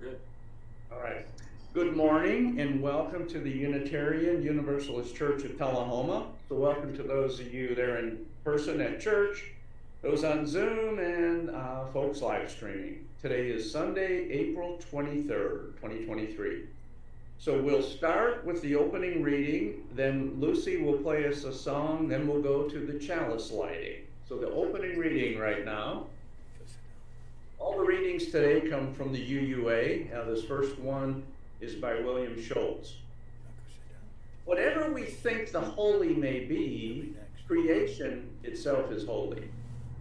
good. All right. Good morning and welcome to the Unitarian Universalist Church of Tullahoma. So welcome to those of you there in person at church, those on Zoom, and folks live streaming. Today is Sunday, April 23rd, 2023. So we'll start with the opening reading, then Lucy will play us a song, then we'll go to the chalice lighting. So the opening reading right now. All the readings today come from the UUA. This first one is by William Schultz. Whatever we think the holy may be, creation itself is holy.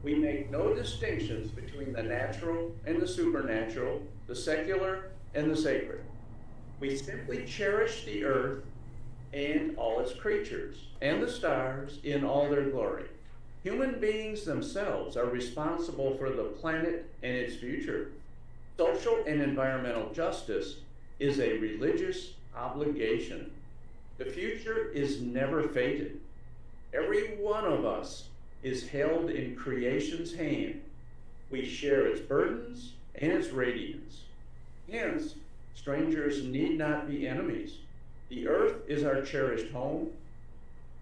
We make no distinctions between the natural and the supernatural, the secular and the sacred. We simply cherish the earth and all its creatures, and the stars in all their glory. Human beings themselves are responsible for the planet and its future. Social and environmental justice is a religious obligation. The future is never fated. Every one of us is held in creation's hand. We share its burdens and its radiance. Hence, strangers need not be enemies. The earth is our cherished home,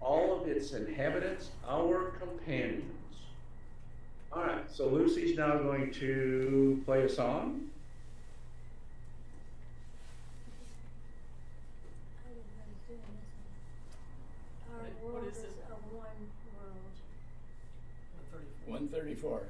all of its inhabitants our companions. All right, so Lucy's now going to play a song. Our world is a one world. 134.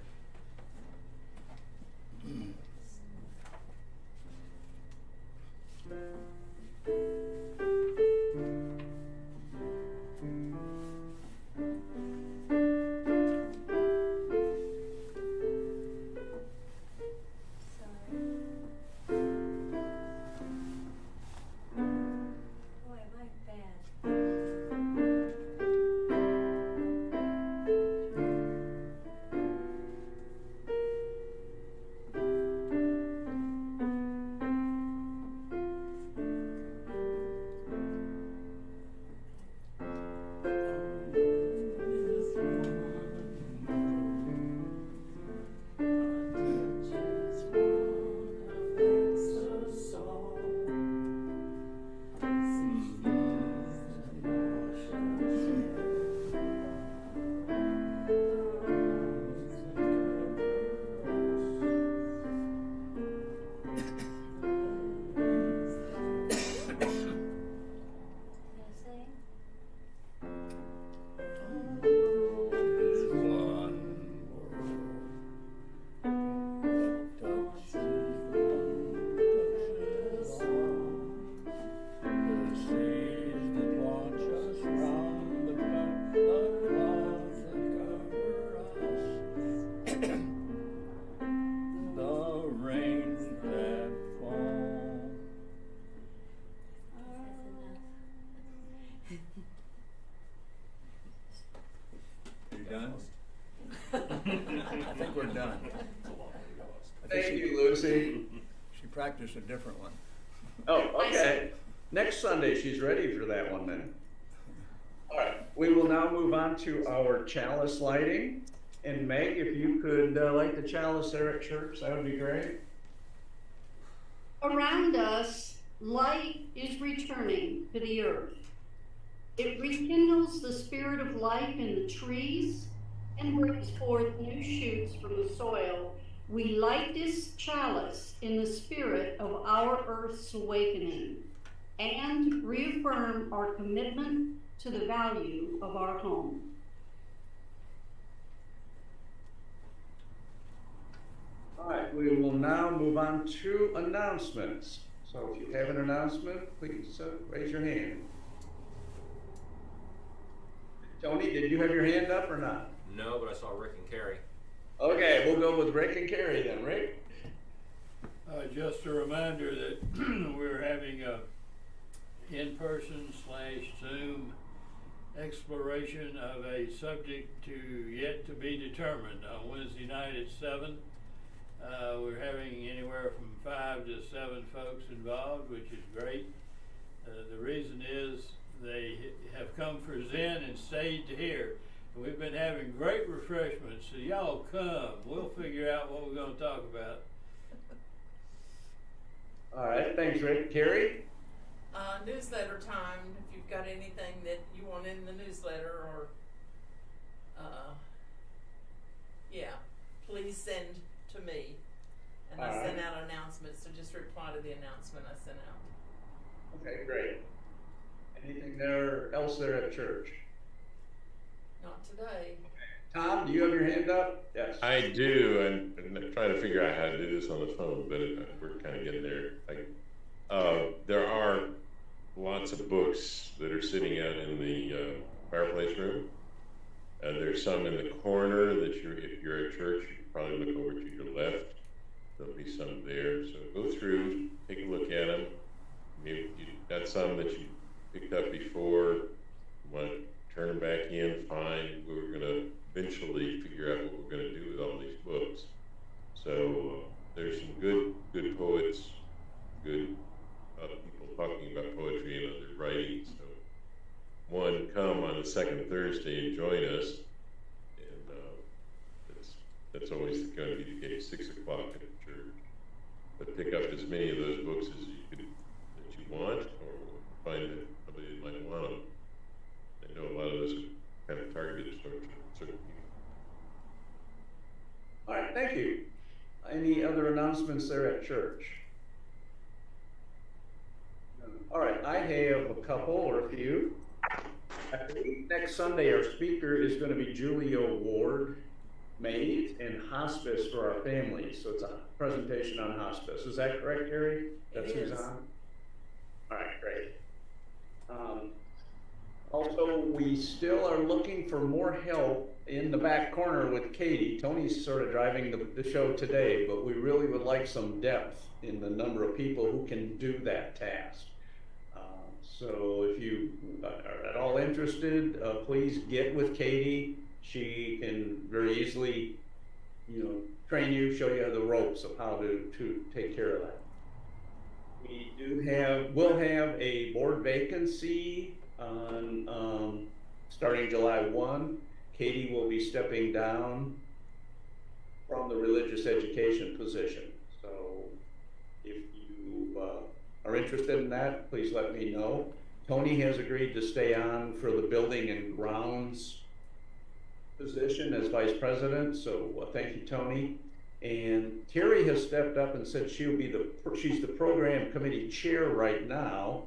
I think we're done. Thank you, Lucy. She practiced a different one. Oh, okay. Next Sunday, she's ready for that one then. All right, we will now move on to our chalice lighting. And Meg, if you could light the chalice there at church, that would be great. Around us, light is returning to the earth. It rekindles the spirit of life in the trees and brings forth new shoots from the soil. We light this chalice in the spirit of our earth's awakening and reaffirm our commitment to the value of our home. All right, we will now move on to announcements. So if you have an announcement, please raise your hand. Tony, did you have your hand up or not? No, but I saw Rick and Carrie. Okay, we'll go with Rick and Carrie then. Rick? Just a reminder that we're having a in-person / Zoom exploration of a subject yet to be determined on Wednesday night at 7. We're having anywhere from 5 to 7 folks involved, which is great. The reason is they have come for Zen and stayed to hear. And we've been having great refreshments, so y'all come. We'll figure out what we're going to talk about. thanks, Rick. Carrie? Newsletter time, if you've got anything that you want in the newsletter or, yeah, please send to me. And I send out announcements, so just reply to the announcement I sent out. Okay, great. Anything else there at church? Not today. Tom, do you have your hand up? Yes. I do, and I'm trying to figure out how to do this on the phone, but we're kind of getting there. There are lots of books that are sitting out in the fireplace room. There's some in the corner that if you're at church, you can probably look over to your left. There'll be some there. So go through, take a look at them. Maybe you've got some that you picked up before. You want to turn them back in, fine. We're going to eventually figure out what we're going to do with all these books. So there's some good poets, good people talking about poetry and other writing. So one, come on the second Thursday and join us. And that's always going to be the case, 6 o'clock at the church. But pick up as many of those books as that you want, or find that somebody that might want them. I know a lot of those are kind of targeted certain people. All right, thank you. Any other announcements there at church? All right, I have a couple or a few. I believe next Sunday our speaker is going to be Julia Ward, Maids and Hospice for our families. So it's a presentation on hospice. Is that correct, Carrie? That's who's on? All right, great. Also, we still are looking for more help in the back corner with Katie. Tony's sort of driving the show today, but we really would like some depth in the number of people who can do that task. So if you are at all interested, please get with Katie. She can very easily, train you, show you the ropes of how to take care of that. We'll have a board vacancy on starting July 1. Katie will be stepping down from the religious education position. So if you are interested in that, please let me know. Tony has agreed to stay on for the building and grounds position as vice president, so thank you, Tony. And Carrie has stepped up and said she's the program committee chair right now.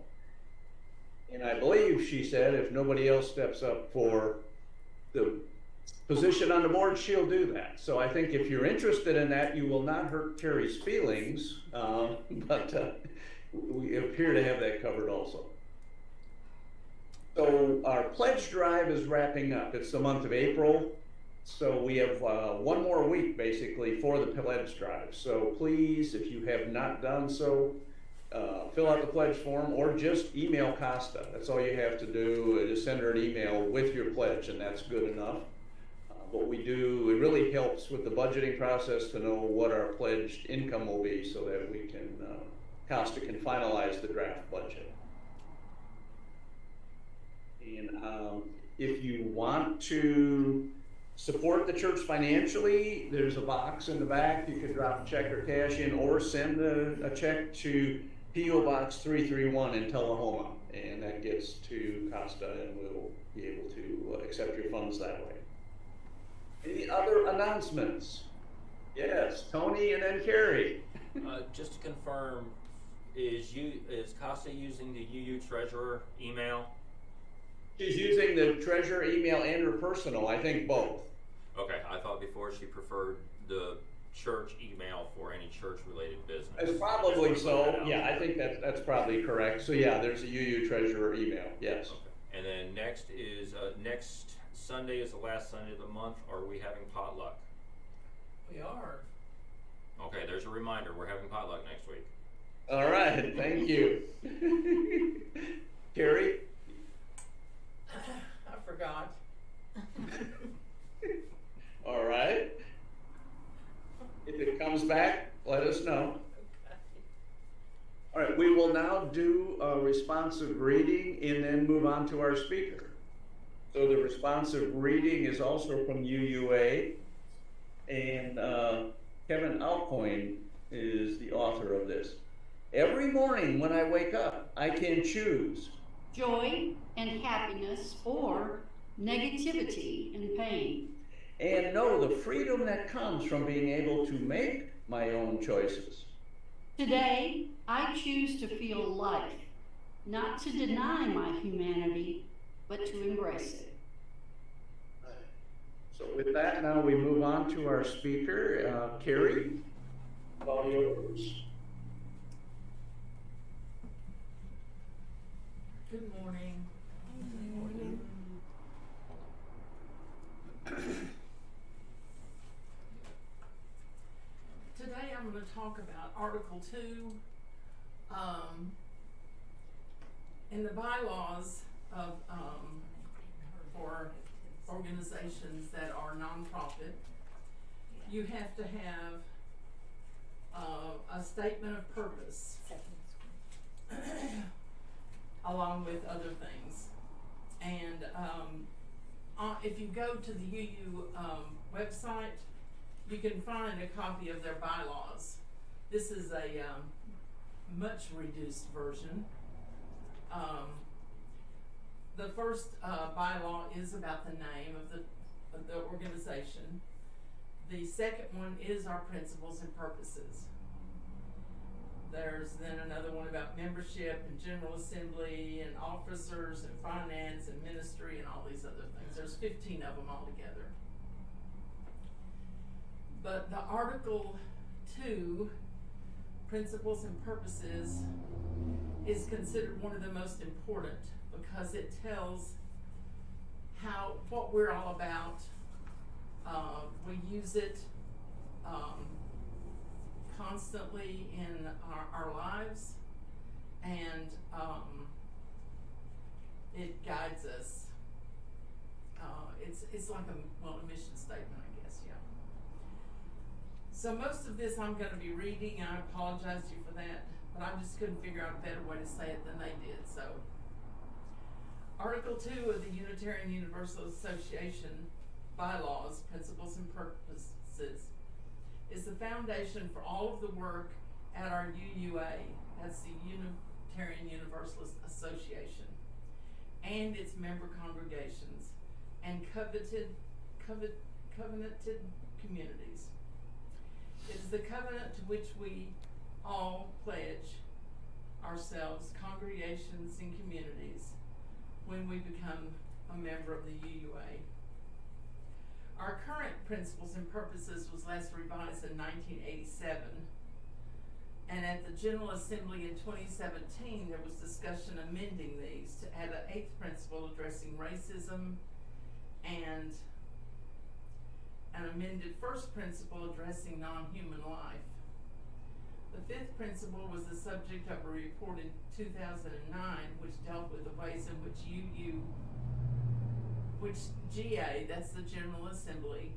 And I believe she said if nobody else steps up for the position on the board, she'll do that. So I think if you're interested in that, you will not hurt Carrie's feelings, but we appear to have that covered also. So our pledge drive is wrapping up. It's the month of April. So we have one more week basically for the pledge drive. So please, if you have not done so, fill out the pledge form or just email Costa. That's all you have to do, just send her an email with your pledge, and that's good enough. What we do, it really helps with the budgeting process to know what our pledged income will be so that we can, Costa can finalize the draft budget. And if you want to support the church financially, there's a box in the back. You can drop a check or cash in or send a check to P.O. Box 331 in Tullahoma. And that gets to Costa and we'll be able to accept your funds that way. Any other announcements? Yes, Tony and then Carrie. Just to confirm, is Costa using the UU Treasurer email? She's using the treasurer email and her personal, I think both. Okay, I thought before she preferred the church email for any church-related business. It's probably so. Yeah, I think that's probably correct. So yeah, there's a UU treasurer email. Yes. Okay. And then next is next Sunday is the last Sunday of the month. Are we having potluck? We are. Okay, there's a reminder. We're having potluck next week. All right. Thank you. Carrie? I forgot. All right. If it comes back, let us know. Okay. All right, we will now do a responsive reading and then move on to our speaker. So the responsive reading is also from UUA, and Kevin Alcoin is the author of this. Every morning when I wake up, I can choose. Joy and happiness or negativity and pain. And know the freedom that comes from being able to make my own choices. Today, I choose to feel life, not to deny my humanity, but to embrace it. So with that, now we move on to our speaker, Carrie. All yours. Good morning. Today I'm going to talk about Article 2 in the bylaws of for organizations that are nonprofit. You have to have a statement of purpose along with other things. And if you go to the UU website, you can find a copy of their bylaws. This is a much reduced version. The first bylaw is about the name of the organization. The second one is our principles and purposes. There's then another one about membership and General Assembly and officers and finance and ministry and all these other things. There's 15 of them altogether. But the Article 2, Principles and Purposes, is considered one of the most important because it tells what we're all about. We use it constantly in our lives, and it guides us. It's like a mission statement, I guess, yeah. So most of this I'm going to be reading, and I apologize to you for that, but I just couldn't figure out a better way to say it than they did. So, Article 2 of the Unitarian Universalist Association bylaws, principles and purposes, is the foundation for all of the work at our UUA, that's the Unitarian Universalist Association, and its member congregations and covenanted communities. It is the covenant to which we all pledge ourselves, congregations and communities, when we become a member of the UUA. Our current principles and purposes was last revised in 1987, and at the General Assembly in 2017 there was discussion amending these to add an 8th principle addressing racism and an amended 1st principle addressing non-human life. The 5th principle was the subject of a report in 2009 which dealt with the ways in which GA, that's the General Assembly,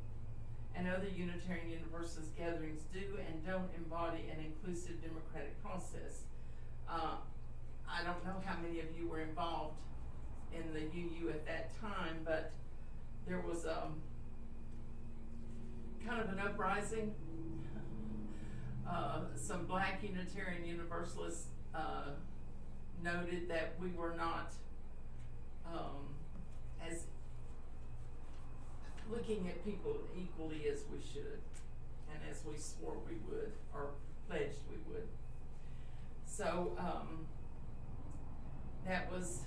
and other Unitarian Universalist gatherings do and don't embody an inclusive democratic process. I don't know how many of you were involved in the UU at that time, but there was kind of an uprising. Some black Unitarian Universalists noted that we were not as looking at people equally as we should, and as we swore we would, or pledged we would. So that was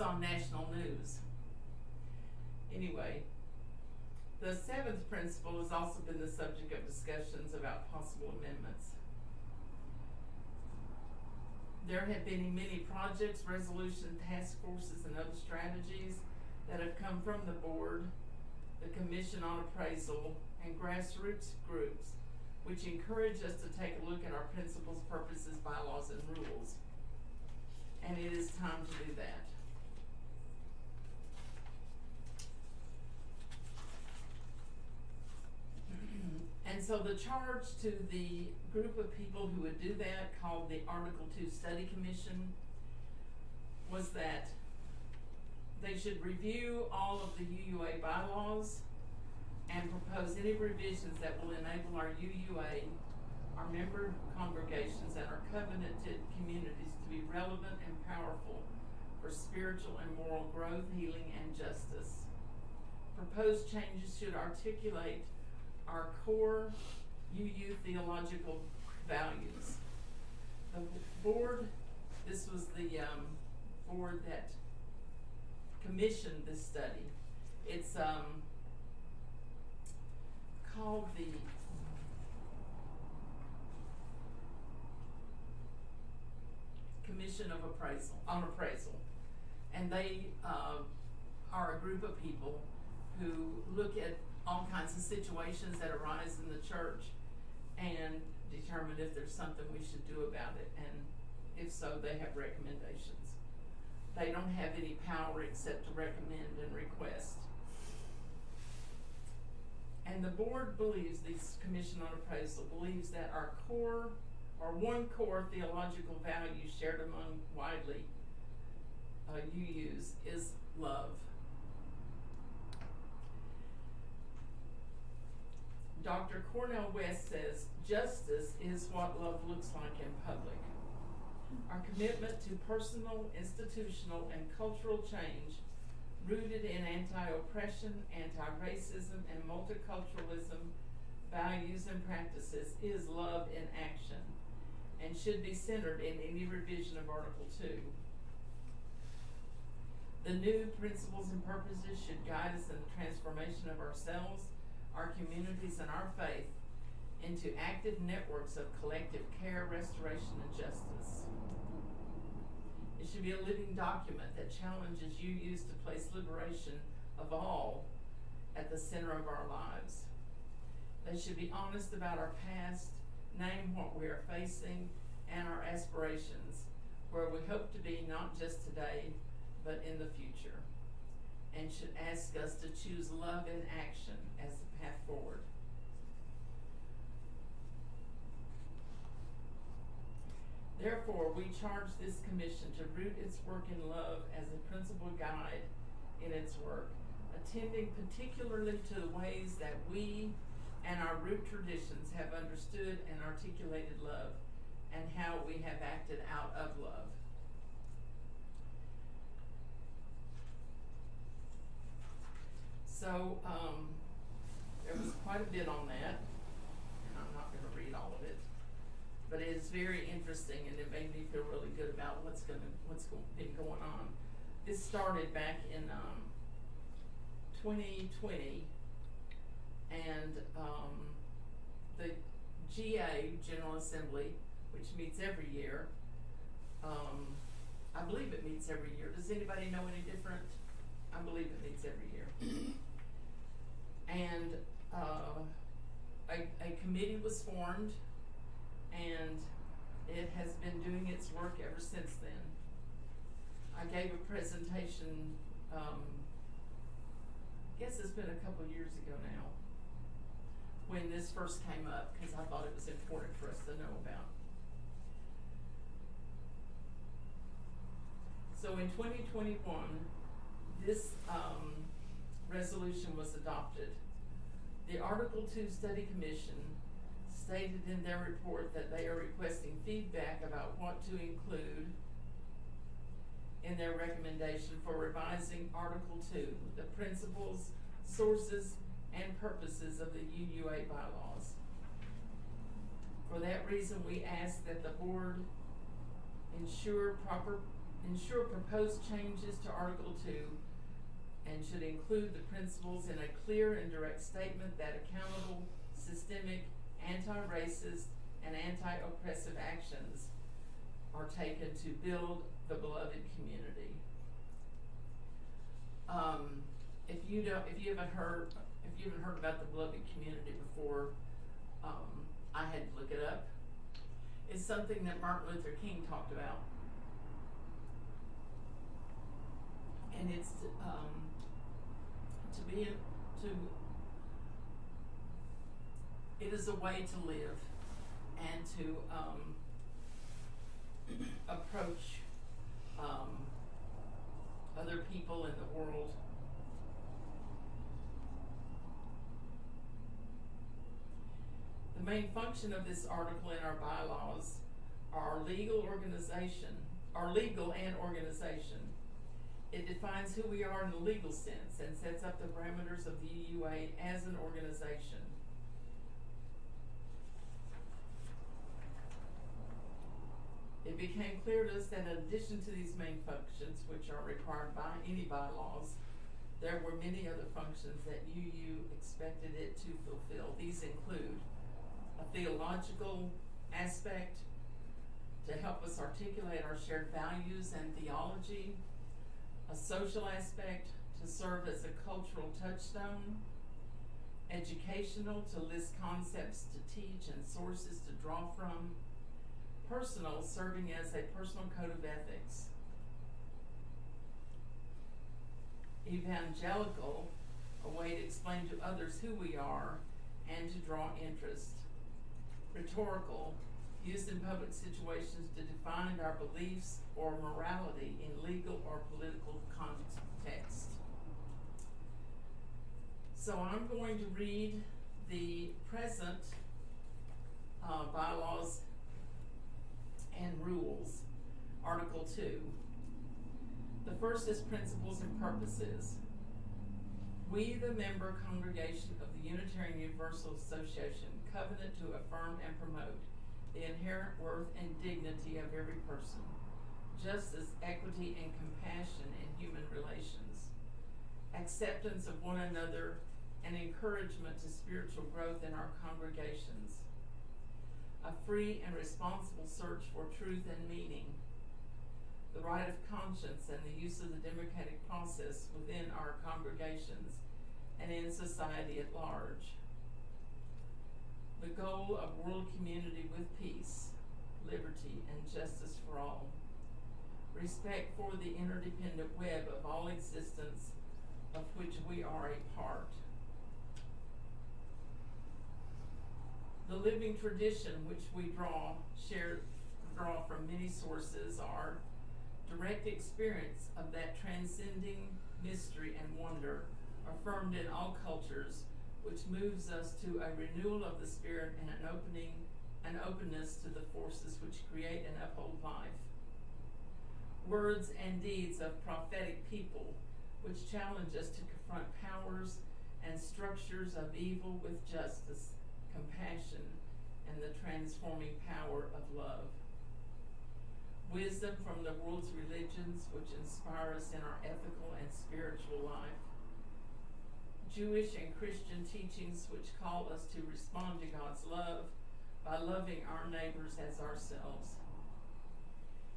on national news. Anyway, the 7th principle has also been the subject of discussions about possible amendments. There have been many projects, resolution, task forces, and other strategies that have come from the board, the Commission on Appraisal, and grassroots groups, which encourage us to take a look at our principles, purposes, bylaws, and rules. And it is time to do that. And so the charge to the group of people who would do that, called the Article 2 Study Commission, was that they should review all of the UUA bylaws and propose any revisions that will enable our UUA, our member member congregations and our covenanted communities to be relevant and powerful for spiritual and moral growth, healing, and justice. Proposed changes should articulate our core UU theological values. The board, this was the board that commissioned this study. It's called the Commission of Appraisal, on Appraisal. And they are a group of people who look at all kinds of situations that arise in the church and determine if there's something we should do about it, and if so, they have recommendations. They don't have any power except to recommend and request. And the board believes, this Commission on Appraisal believes that our core, or one core theological value shared among widely UUs is love. Dr. Cornell West says, justice is what love looks like in public. Our commitment to personal, institutional, and cultural change rooted in anti-oppression, anti-racism, and multiculturalism values and practices is love in action and should be centered in any revision of Article 2. The new principles and purposes should guide us in the transformation of ourselves, our communities, and our faith into active networks of collective care, restoration, and justice. It should be a living document that challenges UUs to place liberation of all at the center of our lives. They should be honest about our past, name what we are facing, and our aspirations, where we hope to be not just today, but in the future, and should ask us to choose love in action as the path forward. Therefore, we charge this commission to root its work in love as a principal guide in its work, attending particularly to the ways that we and our root traditions have understood and articulated love, and how we have acted out of love. So, there was quite a bit on that, and I'm not going to read all of it, but it is very interesting, and it made me feel really good about what's been going on. This started back in 2020, and the GA, General Assembly, which meets every year, I believe it meets every year. Does anybody know any different? I believe it meets every year. And a committee was formed, and it has been doing its work ever since then. I gave a presentation, I guess it's been a couple years ago now, when this first came up, because I thought it was important for us to know about. So in 2021, this resolution was adopted. The Article 2 Study Commission stated in their report that they are requesting feedback about what to include in their recommendation for revising Article 2, the principles, sources, and purposes of the UUA bylaws. For that reason, we ask that the board ensure proposed changes to Article 2 and should include the principles in a clear and direct statement that accountable, systemic, anti-racist, and anti-oppressive actions are taken to build the beloved community. If you haven't heard about the beloved community before, I had to look it up. It's something that Martin Luther King talked about, and it's it is a way to live and to approach other people in the world. The The main function of this article in our bylaws are legal and organization. It defines who we are in the legal sense and sets up the parameters of the UUA as an organization. It became clear to us that in addition to these main functions, which are required by any bylaws, there were many other functions that UU expected it to fulfill. These include a theological aspect to help us articulate our shared values and theology, a social aspect to serve as a cultural touchstone, educational to list concepts to teach and sources to draw from, personal, serving as a personal code of ethics, evangelical, a way to explain to others who we are and to draw interest, rhetorical, used in public situations to define our beliefs or morality in legal or political context. So I'm going to read the present bylaws and rules, Article 2. The first is principles and purposes. We, the member congregation of the Unitarian Universalist Association, covenant to affirm and promote the inherent worth and dignity of every person, justice, equity, and compassion in human relations, acceptance of one another, and encouragement to spiritual growth in our congregations, a free and responsible search for truth and meaning, the right of conscience and the use of the democratic process within our congregations and in society at large, the goal of world community with peace, liberty, and justice for all, respect for the interdependent web of all existence of which we are a part, the living tradition which we draw from many sources are direct experience of that transcending mystery and wonder affirmed in all cultures, which moves us to a renewal of the spirit and an openness to the forces which create and uphold life. Words and deeds of prophetic people, which challenge us to confront powers and structures of evil with justice, compassion, and the transforming power of love. Wisdom from the world's religions, which inspire us in our ethical and spiritual life. Jewish and Christian teachings, which call us to respond to God's love by loving our neighbors as ourselves.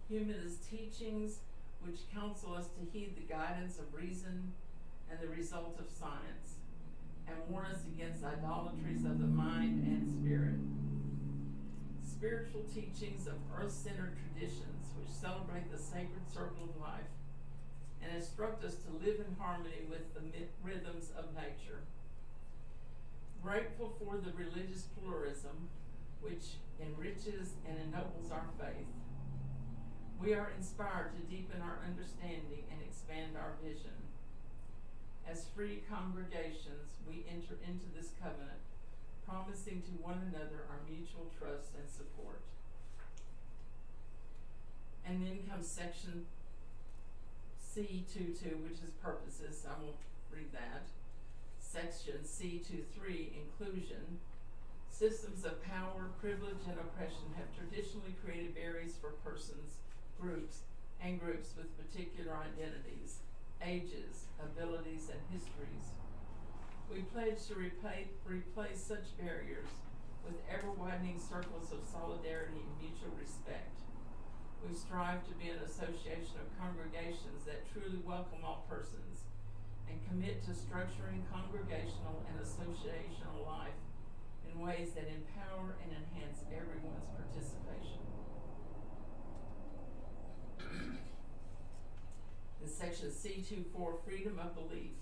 Humanist teachings, which counsel us to heed the guidance of reason and the result of science, and warn us against idolatries of the mind and spirit. Spiritual teachings of earth-centered traditions, which celebrate the sacred circle of life and instruct us to live in harmony with the rhythms of nature. Grateful for the religious pluralism, which enriches and ennobles our faith. We are inspired to deepen our understanding and expand our vision. As free congregations, we enter into this covenant, promising to one another our mutual trust and support. And then comes section C.2.2, which is purposes. I won't read that. Section C.2.3, inclusion. Systems of power, privilege, and oppression have traditionally created barriers for persons, groups with particular identities, ages, abilities, and histories. We pledge to replace such barriers with ever-widening circles of solidarity and mutual respect. We strive to be an association of congregations that truly welcome all persons and commit to structuring congregational and associational life in ways that empower and enhance everyone's participation. In section C.2.4, freedom of belief.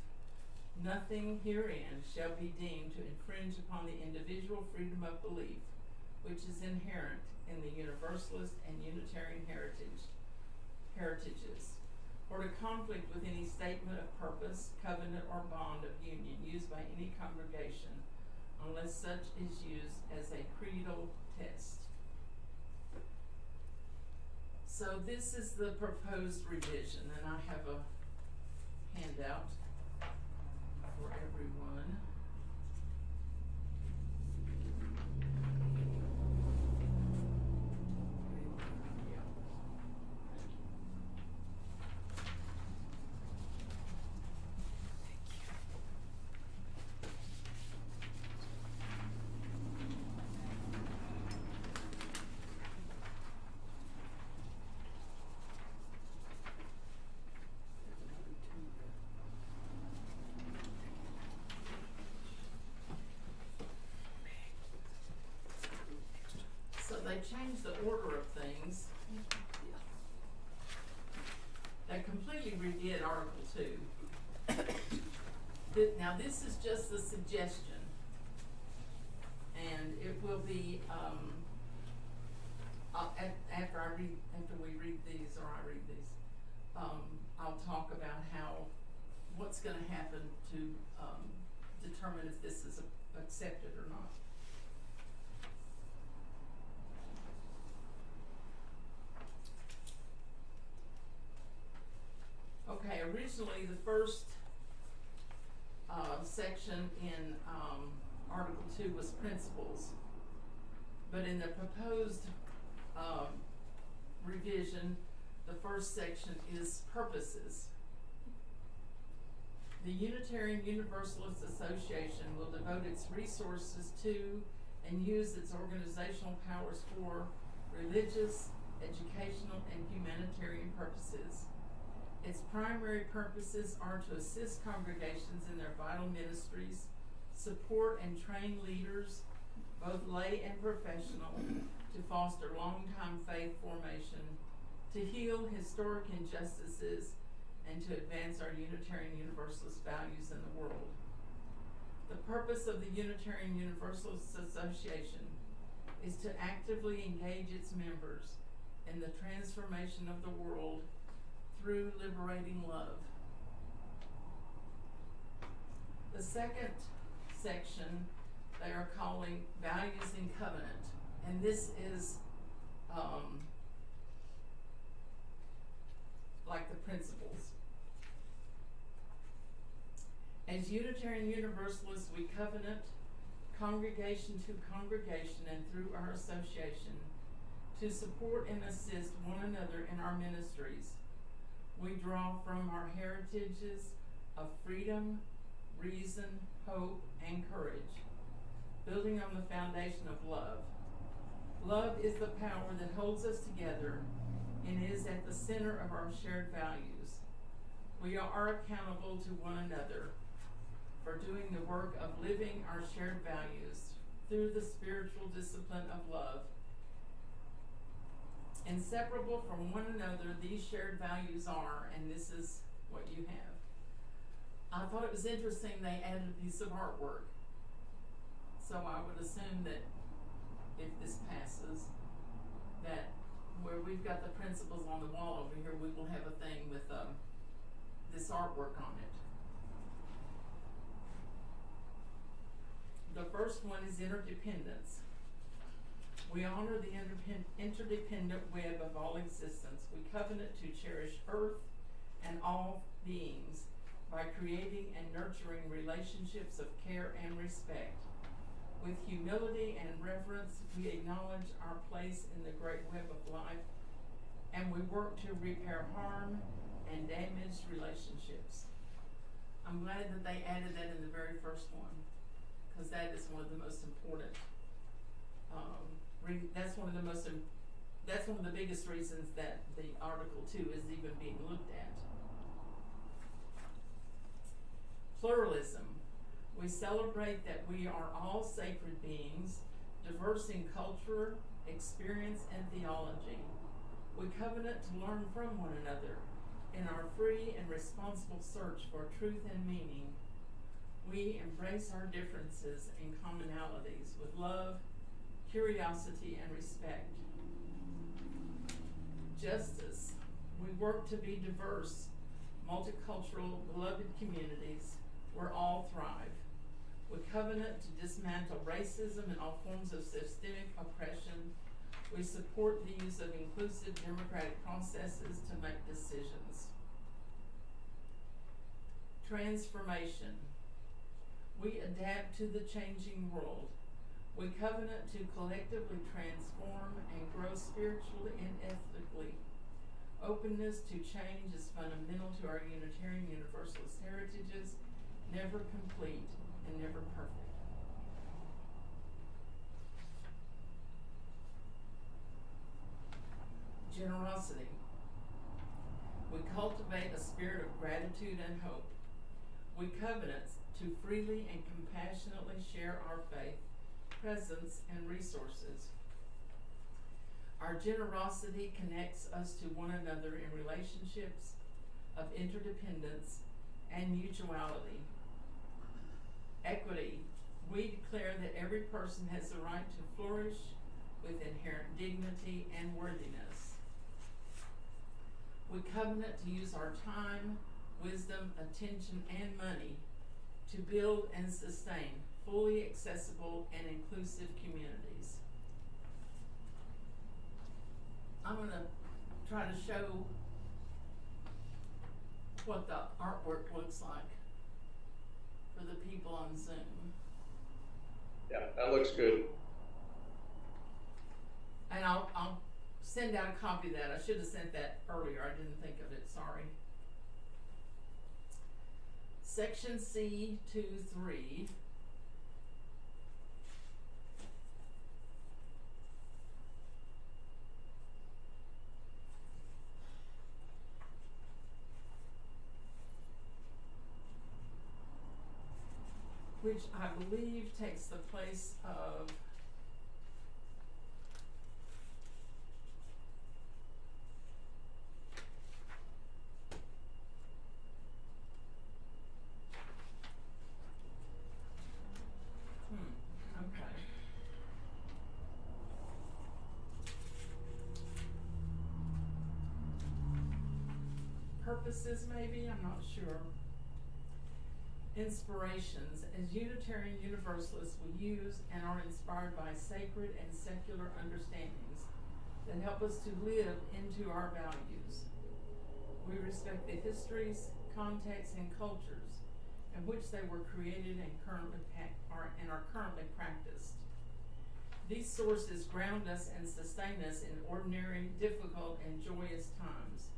Nothing herein shall be deemed to infringe upon the individual freedom of belief, which is inherent in the Universalist and Unitarian heritages, or to conflict with any statement of purpose, covenant, or bond of union used by any congregation unless such is used as a creedal test. So this is the proposed revision, and I have a handout for everyone. So they changed the order of things. They completely redid Article 2. Now this is just a suggestion, and it will be, after we read these, or I read these, I'll talk about what's gonna happen to, determine if this is accepted or not. Okay, originally the first section in Article 2 was principles, but in the proposed revision, the first section is purposes. The Unitarian Universalist Association will devote its resources to and use its organizational powers for religious, educational, and humanitarian purposes. Its primary purposes are to assist congregations in their vital ministries, support and train leaders, both lay and professional, to foster long-time faith formation, to heal historic injustices, and to advance our Unitarian Universalist values in the world. The purpose of the Unitarian Universalist Association is to actively engage its members in the transformation of the world through liberating love. The second section they are calling Values in Covenant, and this is like the principles. As Unitarian Universalists, we covenant, congregation to congregation and through our association, to support and assist one another in our ministries. We draw from our heritages of freedom, reason, hope, and courage, building on the foundation of love. Love is the power that holds us together and is at the center of our shared values. We are accountable to one another for doing the work of living our shared values through the spiritual discipline of love. Inseparable from one another, these shared values are, and this is what you have. I thought it was interesting they added a piece of artwork. So I would assume that if this passes, that where we've got the principles on the wall over here, we will have a thing with this artwork on it. The first one is interdependence. We honor the interdependent web of all existence. We covenant to cherish Earth and all beings by creating and nurturing relationships of care and respect. With humility and reverence, we acknowledge our place in the great web of life, and we work to repair harm and damaged relationships. I'm glad that they added that in the very first one, because that is one of the most important. That's one of the biggest reasons that the Article 2 is even being looked at. Pluralism. We celebrate that we are all sacred beings, diverse in culture, experience, and theology. We covenant to learn from one another in our free and responsible search for truth and meaning. We embrace our differences and commonalities with love, curiosity, and respect. Justice. We work to be diverse, multicultural, beloved communities where all thrive. We covenant to dismantle racism and all forms of systemic oppression. We support the use of inclusive democratic processes to make decisions. Transformation. We adapt to the changing world. We covenant to collectively transform and grow spiritually and ethically. Openness to change is fundamental to our Unitarian Universalist heritages, never complete and never perfect. Generosity. We cultivate a spirit of gratitude and hope. We covenant to freely and compassionately share our faith, presence, and resources. Our generosity connects us to one another in relationships of interdependence and mutuality. Equity. We declare that every person has the right to flourish with inherent dignity and worthiness. We covenant to use our time, wisdom, attention, and money to build and sustain fully accessible and inclusive communities. I'm going to try to show what the artwork looks like for the people on Zoom. Yeah, that looks good. And I'll send out a copy of that. I should have sent that earlier. I didn't think of it. Sorry. Section C 2-3. Which I believe takes the place of okay. Purposes maybe, I'm not sure. Inspirations. As Unitarian Universalists, we use and are inspired by sacred and secular understandings that help us to live into our values. We respect the histories, contexts, and cultures in which they were created and are currently practiced. These sources ground us and sustain us in ordinary, difficult, and joyous times.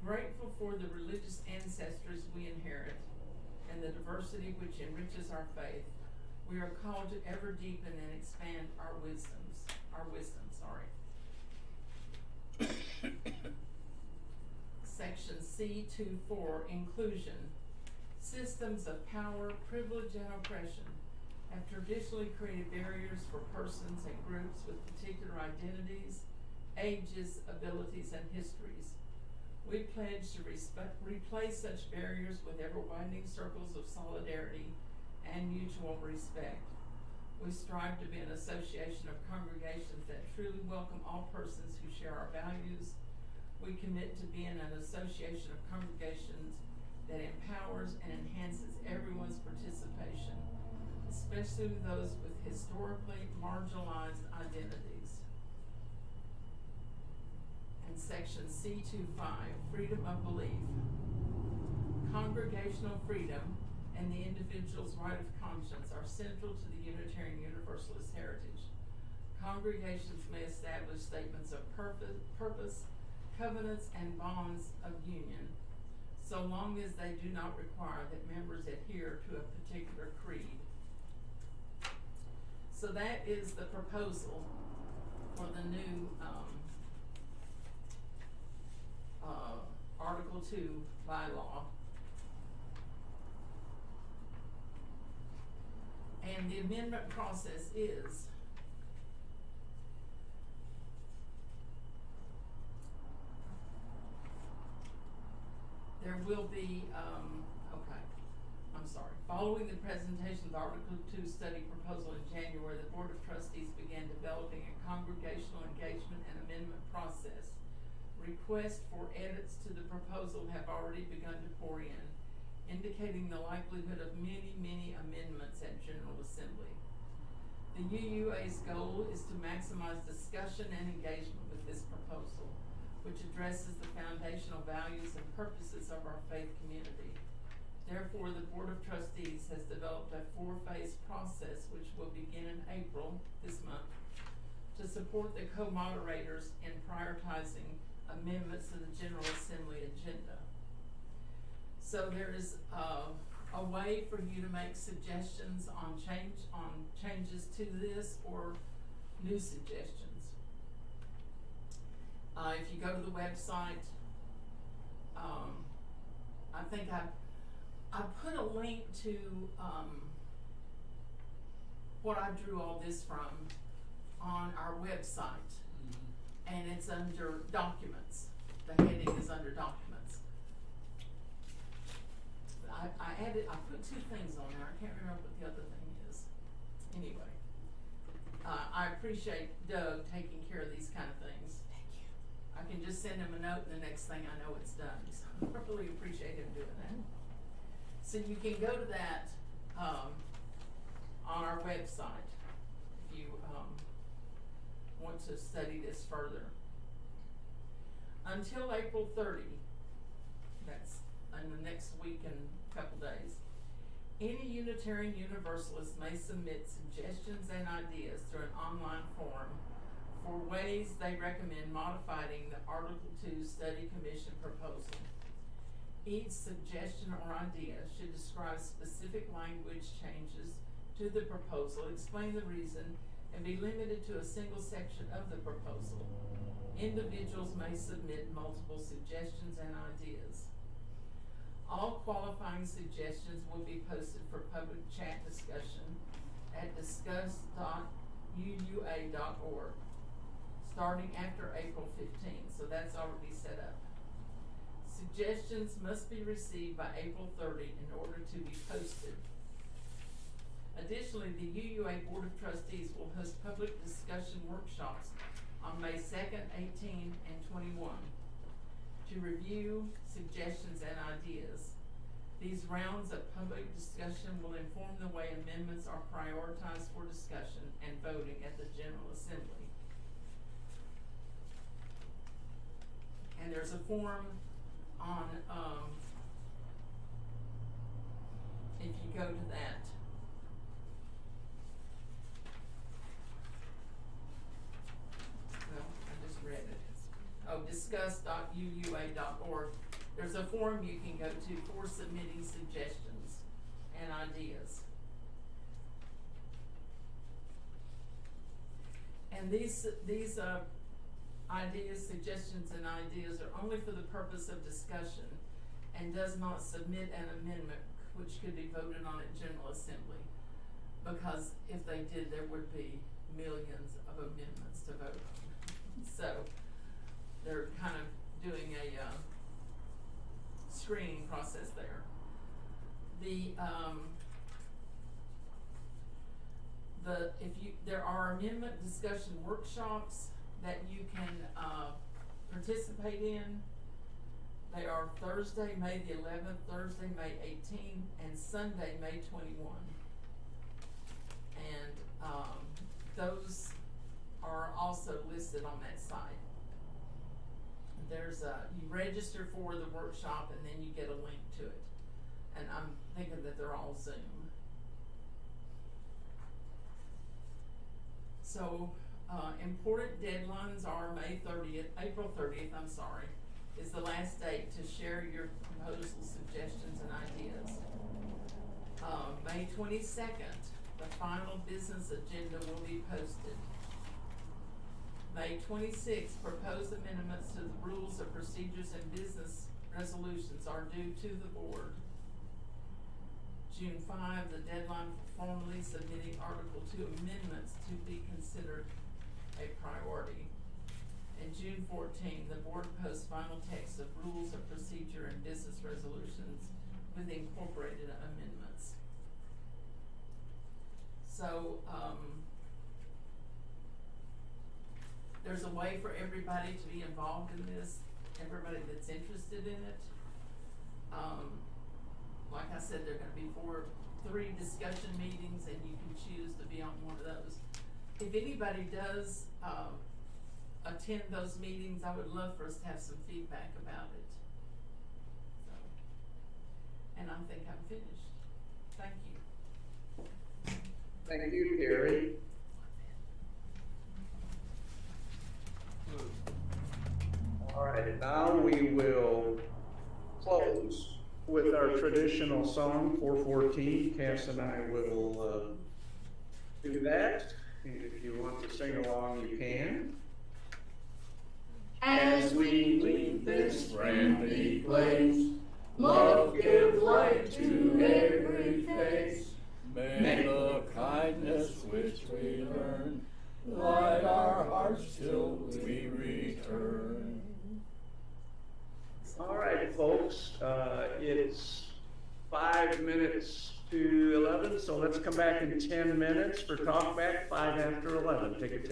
Grateful for the religious ancestors we inherit and the diversity which enriches our faith, we are called to ever deepen and expand our wisdom. Section C 2-4, inclusion. Systems of power, privilege, and oppression have traditionally created barriers for persons and groups with particular identities, ages, abilities, and histories. We pledge to replace such barriers with ever-widening circles of solidarity and mutual respect. We strive to be an association of congregations that truly welcome all persons who share our values. We commit to being an association of congregations that empowers and enhances everyone's participation, especially those with historically marginalized identities. And section C 2-5, freedom of belief. Congregational freedom and the individual's right of conscience are central to the Unitarian Universalist heritage. Congregations may establish statements of purpose, covenants, and bonds of union, so long as they do not require that members adhere to a particular creed. So that is the proposal for the new Article 2 bylaw. And the amendment process is there will be, following the presentation of the Article 2 study proposal in January, the Board of Trustees began developing a congregational engagement and amendment process. Requests for edits to the proposal have already begun to pour in. indicating the likelihood of many, many amendments at General Assembly. The UUA's goal is to maximize discussion and engagement with this proposal, which addresses the foundational values and purposes of our faith community. Therefore, the Board of Trustees has developed a 4-phase process which will begin in April this month to support the co-moderators in prioritizing amendments to the General Assembly agenda. So there is a way for you to make suggestions on changes to this or new suggestions. If you go to the website, I think I put a link to what I drew all this from on our website, and it's under documents. The heading is under documents. I put 2 things on there. I can't remember what the other thing is. Anyway, I appreciate Doug taking care of these kind of things. Thank you. I can just send him a note and the next thing I know it's done. So I really appreciate him doing that. So you can go to that on our website if you want to study this further. Until April 30, that's in the next week and couple days, any Unitarian Universalist may submit suggestions and ideas through an online form for ways they recommend modifying the Article 2 Study Commission proposal. Each suggestion or idea should describe specific language changes to the proposal, explain the reason, and be limited to a single section of the proposal. Individuals may submit multiple suggestions and ideas. All qualifying suggestions will be posted for public chat discussion at discuss.uua.org starting after April 15, so that's already set up. Suggestions must be received by April 30 in order to be posted. Additionally, the UUA Board of Trustees will host public discussion workshops on May 2nd, 18, and 21 to review suggestions and ideas. These rounds of public discussion will inform the way amendments are prioritized for discussion and voting at the General Assembly. And there's a form on, if you go to that, discuss.uua.org. There's a form you can go to for submitting suggestions and ideas. And these ideas, suggestions, and ideas are only for the purpose of discussion and does not submit an amendment which could be voted on at General Assembly. Because if they did, there would be millions of amendments to vote on. So they're kind of doing a screening process there. There are amendment discussion workshops that you can participate in. They are Thursday, May the 11th, Thursday, May 18th, and Sunday, May 21. And those are also listed on that site. There's you register for the workshop and then you get a link to it. And I'm thinking that they're all Zoom. So important deadlines are April 30th, is the last date to share your proposals, suggestions, and ideas. May 22nd, the final business agenda will be posted. May 26th, proposed amendments to the rules of procedures and business resolutions are due to the board. June 5, the deadline for formally submitting Article 2 amendments to be considered a priority. And June 14, the board posts final text of rules of procedure and business resolutions with incorporated amendments. So, there's a way for everybody to be involved in this, everybody that's interested in it. like I said, there are gonna be three discussion meetings, and you can choose to be on one of those. If anybody does, attend those meetings, I would love for us to have some feedback about it. So, and I think I'm finished. Thank you. Thank you, Carrie. All right, now we will close with our traditional song, 414. Cass and I will do that. If you want to sing along, you can. As we leave this friendly place, love give light to every face. May the kindness which we learn light our hearts till we return. All right, folks, it's 5 minutes to 11, so let's come back in 10 minutes for talk back, 5 after 11. Take a